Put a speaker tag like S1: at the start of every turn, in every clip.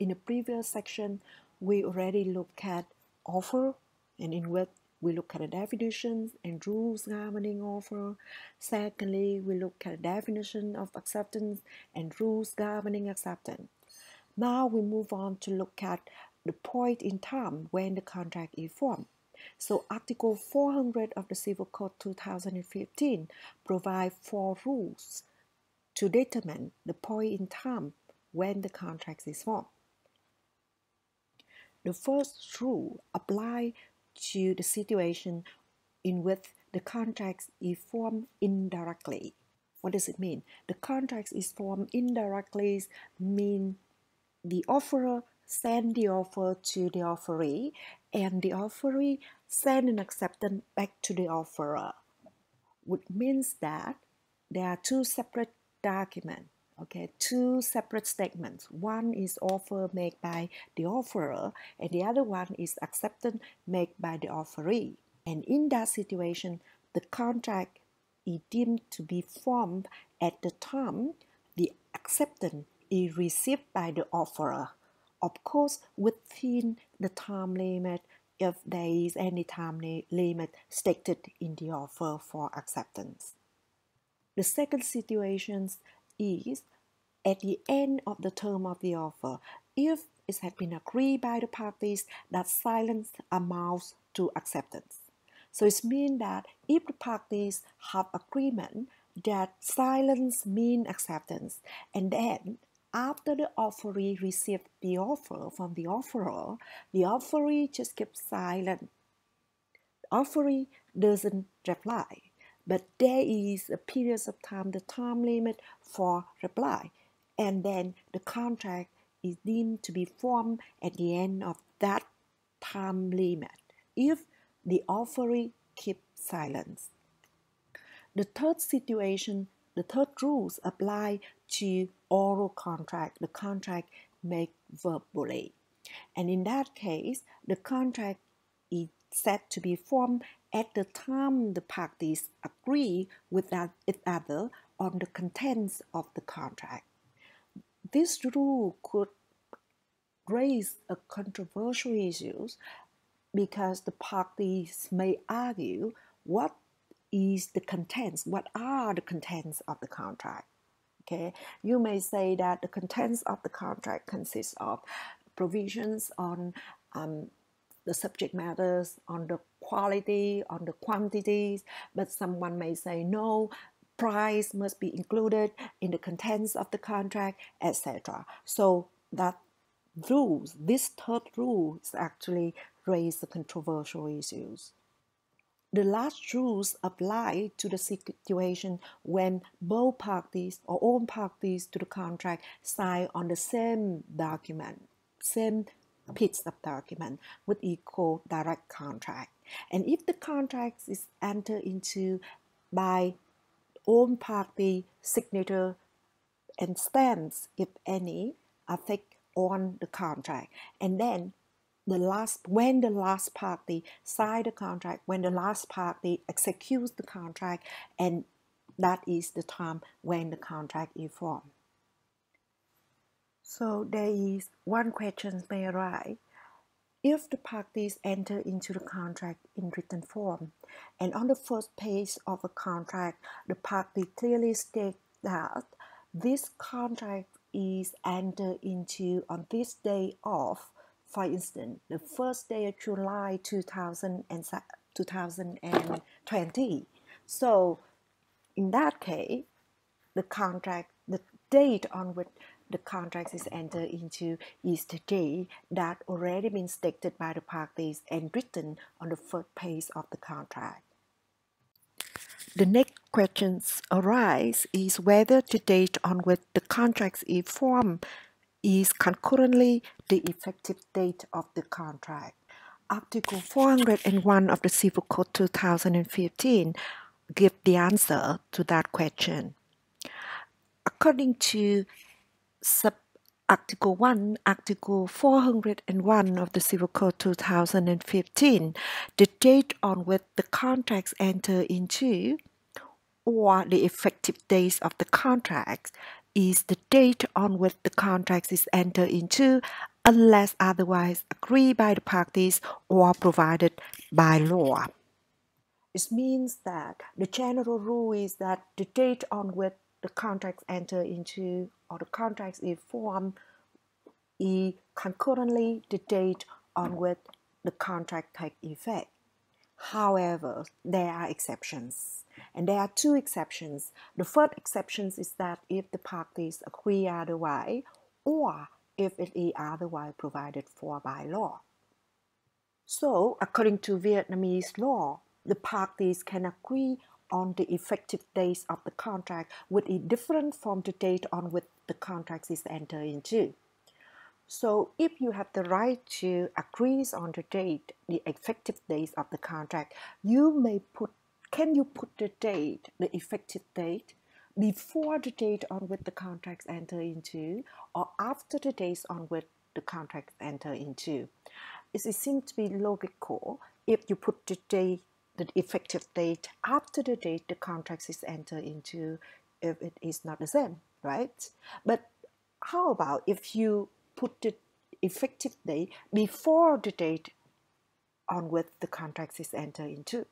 S1: In the previous section, we already looked at offer, and in which we look at the definitions and rules governing offer. Secondly, we look at the definition of acceptance and rules governing acceptance. Now we move on to look at the point in time when the contract is formed. So Article 400 of the Civil Code 2015 provides 4 rules to determine the point in time when the contract is formed. The first rule applies to the situation in which the contract is formed indirectly. What does it mean? The contract is formed indirectly means the offerer send the offer to the offeree, and the offeree send an acceptance back to the offerer, which means that there are 2 separate documents. Okay, 2 separate statements. One is offer made by the offerer, and the other one is acceptance made by the offeree. And in that situation, the contract is deemed to be formed at the time the acceptance is received by the offerer. Of course, within the time limit, if there is any time limit stated in the offer for acceptance. The second situation is at the end of the term of the offer, if it has been agreed by the parties that silence amounts to acceptance. So it means that if the parties have agreement that silence means acceptance, and then after the offeree received the offer from the offerer, the offeree just keeps silent. The offeree doesn't reply, but there is a period of time, the time limit for reply, and then the contract is deemed to be formed at the end of that time limit if the offeree keeps silence. The third situation, the third rules apply to oral contract, the contract made verbally. And in that case, the contract is said to be formed at the time the parties agree with each other on the contents of the contract. This rule could raise a controversial issues because the parties may argue what is the contents, what are the contents of the contract. Okay, you may say that the contents of the contract consists of provisions on the subject matters, on the quality, on the quantities, but someone may say no, price must be included in the contents of the contract, etc. So that rules, this third rule actually raise the controversial issues. The last rules apply to the situation when both parties or all parties to the contract sign on the same document, same piece of document with equal direct contract. And if the contract is entered into by all party signature and stamps, if any, affect on the contract, and then when the last party sign the contract, when the last party executes the contract, and that is the time when the contract is formed. So there is one question may arise. If the parties enter into the contract in written form, and on the first page of a contract, the party clearly states that this contract is entered into on this day of, for instance, the first day of July 2020. So in that case, the contract, the date on which the contract is entered into is the day that already been stated by the parties and written on the first page of the contract. The next questions arise is whether the date on which the contract is formed is concurrently the effective date of the contract. Article 401 of the Civil Code 2015 gives the answer to that question. According to Article 1, Article 401 of the Civil Code 2015, the date on which the contracts enter into, or the effective dates of the contract, is the date on which the contract is entered into unless otherwise agreed by the parties or provided by law. It means that the general rule is that the date on which the contracts enter into or the contracts is formed is concurrently the date on which the contract takes effect. However, there are exceptions, and there are two exceptions. The first exception is that if the parties agree otherwise, or if it is otherwise provided for by law. So, according to Vietnamese law, the parties can agree on the effective dates of the contract, which is different from the date on which the contract is entered into. So if you have the right to agree on the date, the effective dates of the contract, can you put the date, the effective date, before the date on which the contracts enter into, or after the dates on which the contracts enter into? It seems to be logical if you put the date, the effective date, after the date the contract is entered into, if it is not the same, right? But how about if you put the effective date before the date on which the contract is entered into?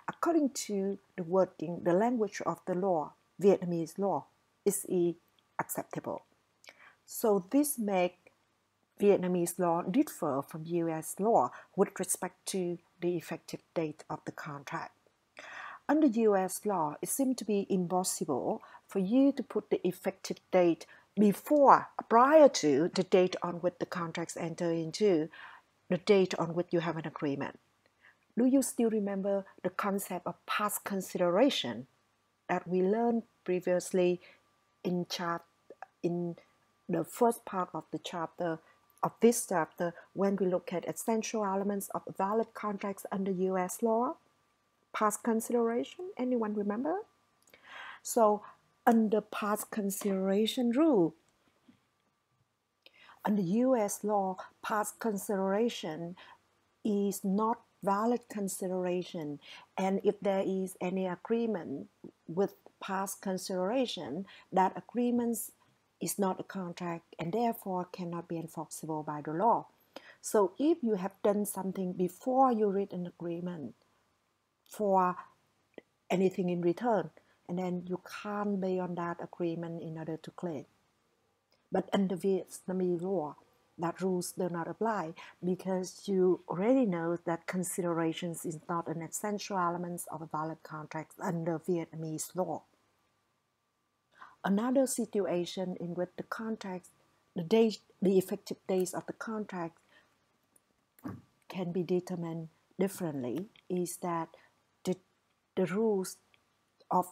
S1: According to the wording, the language of the law, Vietnamese law, is acceptable. So this makes Vietnamese law differ from US law with respect to the effective date of the contract. Under US law, it seems to be impossible for you to put the effective date prior to the date on which the contracts enter into, the date on which you have an agreement. Do you still remember the concept of past consideration that we learned previously in the first part of the chapter, of this chapter, when we look at essential elements of valid contracts under US law? Past consideration, anyone remember? So under past consideration rule, under US law, past consideration is not valid consideration, and if there is any agreement with past consideration, that agreement is not a contract and therefore cannot be enforceable by the law. So if you have done something before you reach an agreement for anything in return, and then you can't be on that agreement in order to claim. But under Vietnamese law, that rules do not apply because you already know that considerations is not an essential element of a valid contract under Vietnamese law. Another situation in which the contract, the effective dates of the contract can be determined differently is that the rules of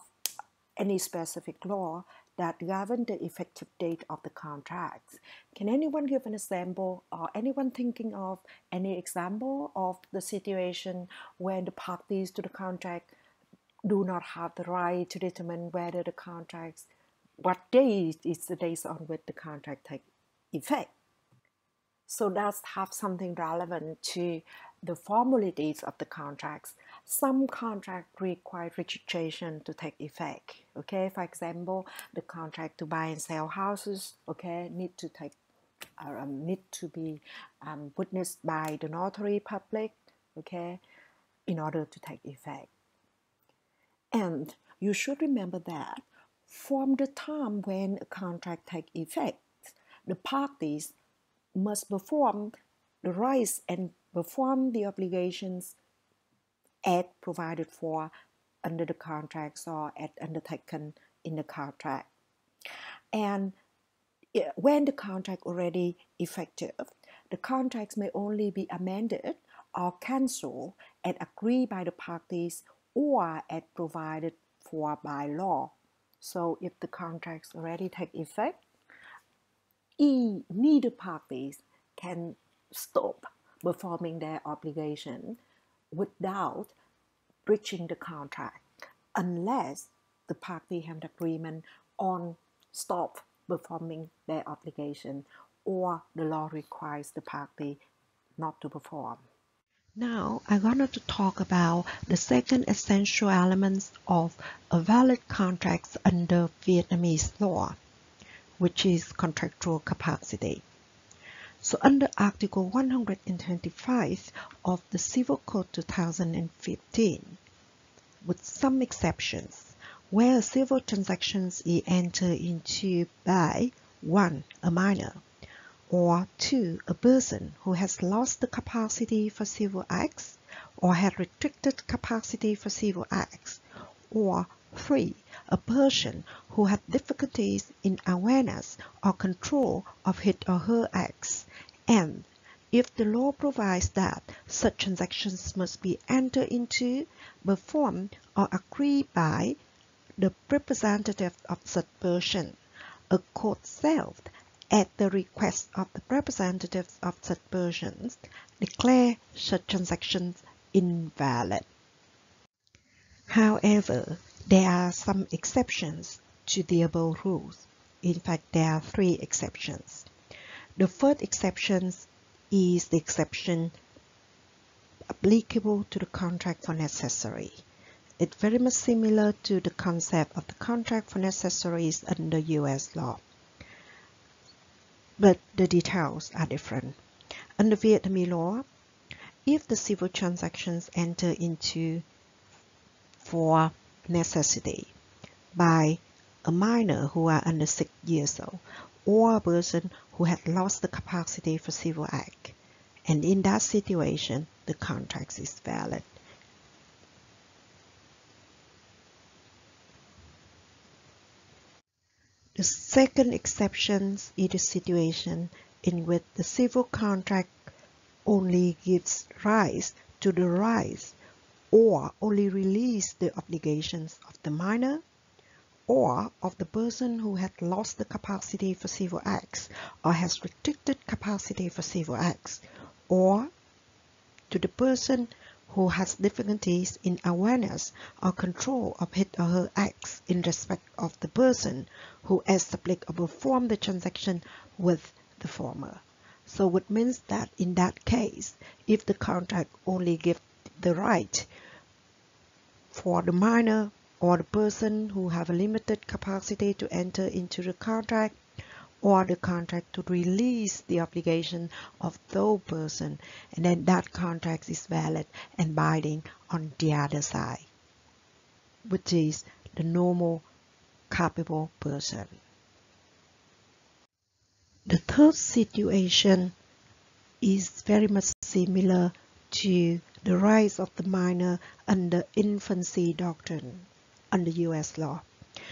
S1: any specific law that govern the effective date of the contracts. Can anyone give an example, or anyone thinking of any example of the situation when the parties to the contract do not have the right to determine whether the contracts, what day is the days on which the contract takes effect? So that's have something relevant to the formalities of the contracts. Some contracts require registration to take effect. Okay, for example, the contract to buy and sell houses, okay, need to be witnessed by the notary public, okay, in order to take effect. And you should remember that from the time when a contract takes effect, the parties must perform the rights and perform the obligations as provided for under the contracts or as undertaken in the contract. And when the contract already effective, the contracts may only be amended or cancelled and agreed by the parties or as provided for by law. So if the contracts already take effect, neither parties can stop performing their obligation without breaching the contract unless the party have an agreement on stop performing their obligation or the law requires the party not to perform. Now, I'm going to talk about the second essential element of a valid contract under Vietnamese law, which is contractual capacity. So under Article 125 of the Civil Code 2015, with some exceptions, where civil transactions is entered into by 1. A minor, or 2. A person who has lost the capacity for civil acts or had restricted capacity for civil acts, or 3. A person who had difficulties in awareness or control of his or her acts, and if the law provides that such transactions must be entered into, performed, or agreed by the representative of such person, a court shall, at the request of the representatives of such persons, declare such transactions invalid. However, there are some exceptions to the above rules. In fact, there are 3 exceptions. The first exception is the exception applicable to the contract for necessary. It's very much similar to the concept of the contract for necessaries under U.S. law, but the details are different. Under Vietnamese law, if the civil transactions enter into for necessity by a minor who are under 6 years old, or a person who had lost the capacity for civil act, and in that situation, the contract is valid. The second exception is the situation in which the civil contract only gives rise to the rights or only release the obligations of the minor or of the person who had lost the capacity for civil acts or has restricted capacity for civil acts, or to the person who has difficulties in awareness or control of his or her acts in respect of the person who established or performed the transaction with the former. So it means that in that case, if the contract only gives the right for the minor or the person who have a limited capacity to enter into the contract, or the contract to release the obligation of those person, and then that contract is valid and binding on the other side, which is the normal culpable person. The third situation is very much similar to the rights of the minor under infancy doctrine under U.S. law.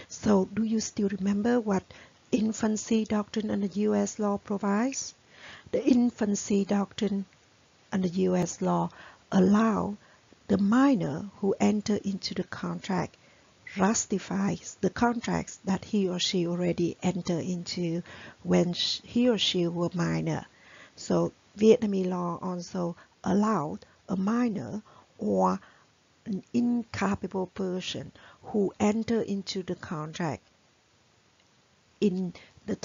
S1: So do you still remember what infancy doctrine under U.S. law provides? The infancy doctrine under U.S. law allows the minor who enter into the contract ratifies the contracts that he or she already entered into when he or she were minor. So Vietnamese law also allowed a minor or an incapable person who enter into the contract at the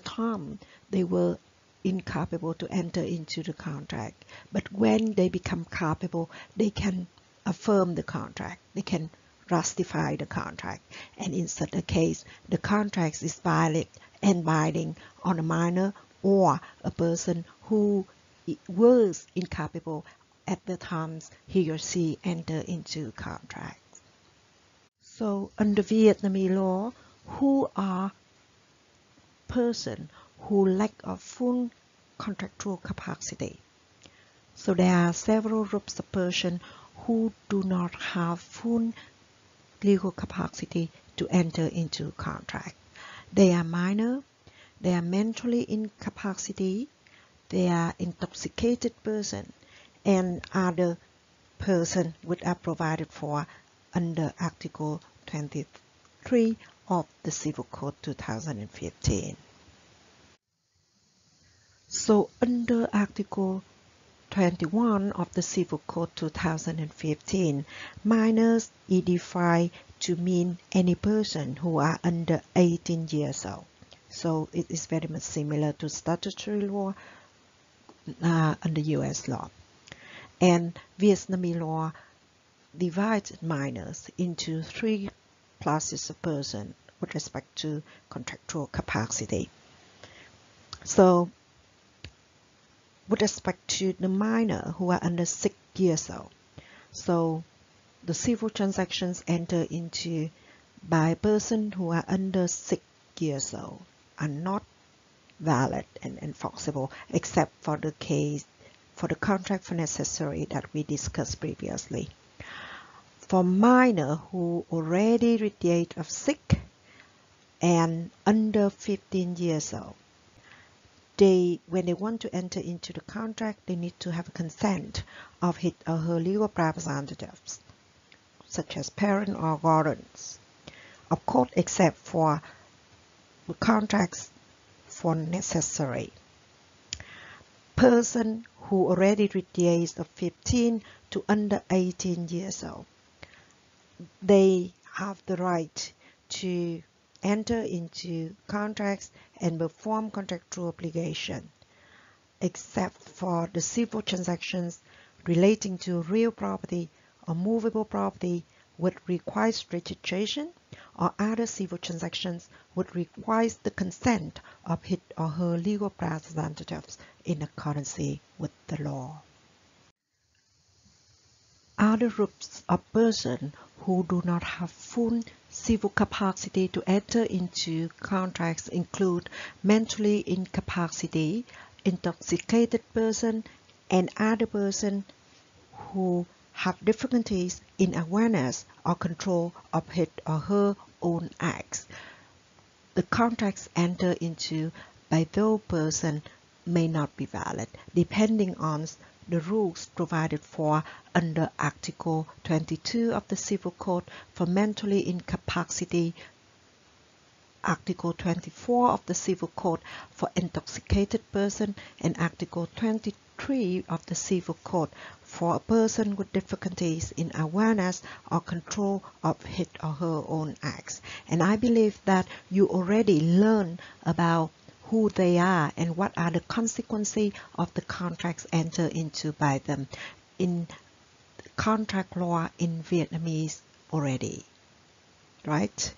S1: time they were incapable to enter into the contract, but when they become capable, they can affirm the contract, they can ratify the contract, and in such a case the contract is valid and binding on a minor or a person who was incapable at the times he or she entered into contract. So under Vietnamese law, who are person who lack of full contractual capacity? So there are several groups of persons who do not have full legal capacity to enter into contract. They are minor, they are mentally incapacity, they are intoxicated person, and other person which are provided for under Article 23 of the Civil Code 2015. So under Article 21 of the Civil Code 2015, minors is defined to mean any person who are under 18 years old. So it is very much similar to statutory law under U.S. law. And Vietnamese law divides minors into 3 classes of persons with respect to contractual capacity. So with respect to the minor who are under 6 years old. So the civil transactions enter into by person who are under 6 years old are not valid and enforceable except for the case for the contract for necessary that we discussed previously. For minor who already reach the age of 6 and under 15 years old, when they want to enter into the contract, they need to have consent of his or her legal representatives, such as parent or guardians. Of course, except for the contracts for necessary. Person who already reached the age of 15 to under 18 years old, they have the right to enter into contracts and perform contractual obligation, except for the civil transactions relating to real property or movable property would require registration, or other civil transactions would require the consent of his or her legal representatives in accordance with the law. Other groups of persons who do not have full civil capacity to enter into contracts include mentally incapacity, intoxicated person, and other persons who have difficulties in awareness or control of his or her own acts. The contracts entered into by those persons may not be valid, depending on the rules provided for under Article 22 of the Civil Code for mentally incapacity, Article 24 of the Civil Code for intoxicated person, and Article 23 of the Civil Code for a person with difficulties in awareness or control of his or her own acts. And I believe that you already learned about who they are and what are the consequences of the contracts entered into by them in contract law in Vietnamese already, right?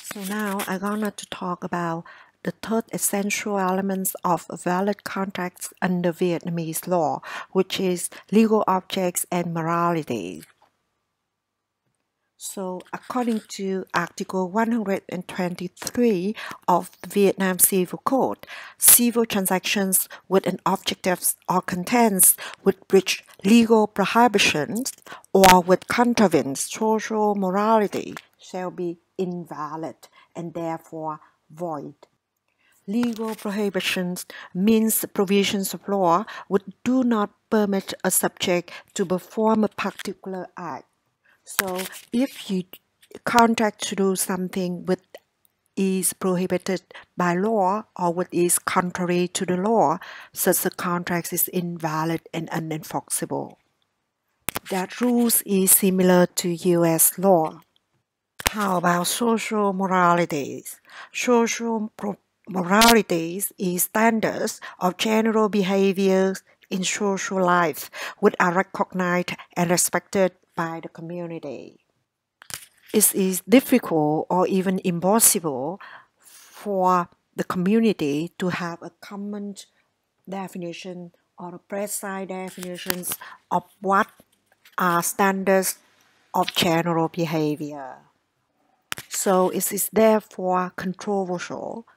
S1: So now I'm gonna to talk about the third essential elements of valid contracts under Vietnamese law, which is legal objects and morality. So according to Article 123 of the Vietnam Civil Code, civil transactions with an objective or contents with breach legal prohibitions or with contravene social morality shall be invalid and therefore void. Legal prohibitions means provisions of law which do not permit a subject to perform a particular act. So if you contract to do something which is prohibited by law or what is contrary to the law, such a contract is invalid and unenforceable. That rules is similar to US law. How about social moralities? Social moralities is standards of general behaviors in social life which are recognized and respected by the community. It is difficult or even impossible for the community to have a common definition or a precise definitions of what are standards of general behavior. So it is therefore controversial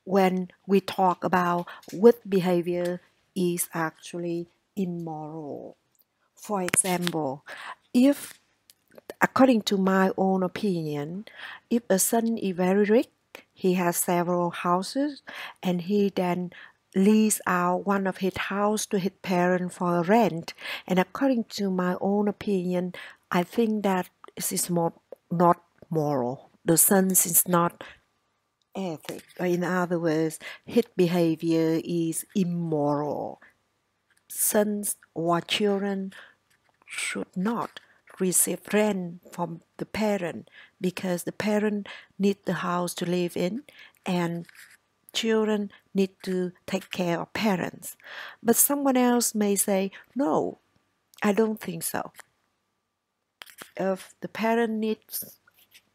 S1: when we talk about which behavior is actually immoral. For example, if according to my own opinion, if a son is very rich, he has several houses, and he then lease out one of his house to his parents for rent. And according to my own opinion, I think that this is not moral. The son is not ethic. Or in other words, his behavior is immoral. Sons or children should not receive rent from the parent because the parent need the house to live in and children need to take care of parents. But someone else may say, no, I don't think so. If the parent needs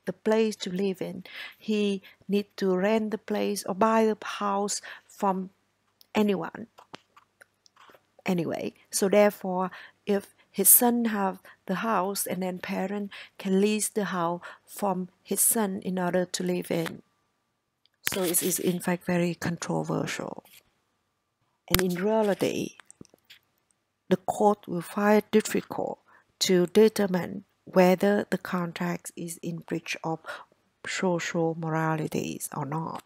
S1: the place to live in, he need to rent the place or buy the house from anyone. anyway. So therefore, if his son have the house and then parent can lease the house from his son in order to live in. So it is in fact very controversial. And in reality, the court will find it difficult to determine whether the contract is in breach of social moralities or not.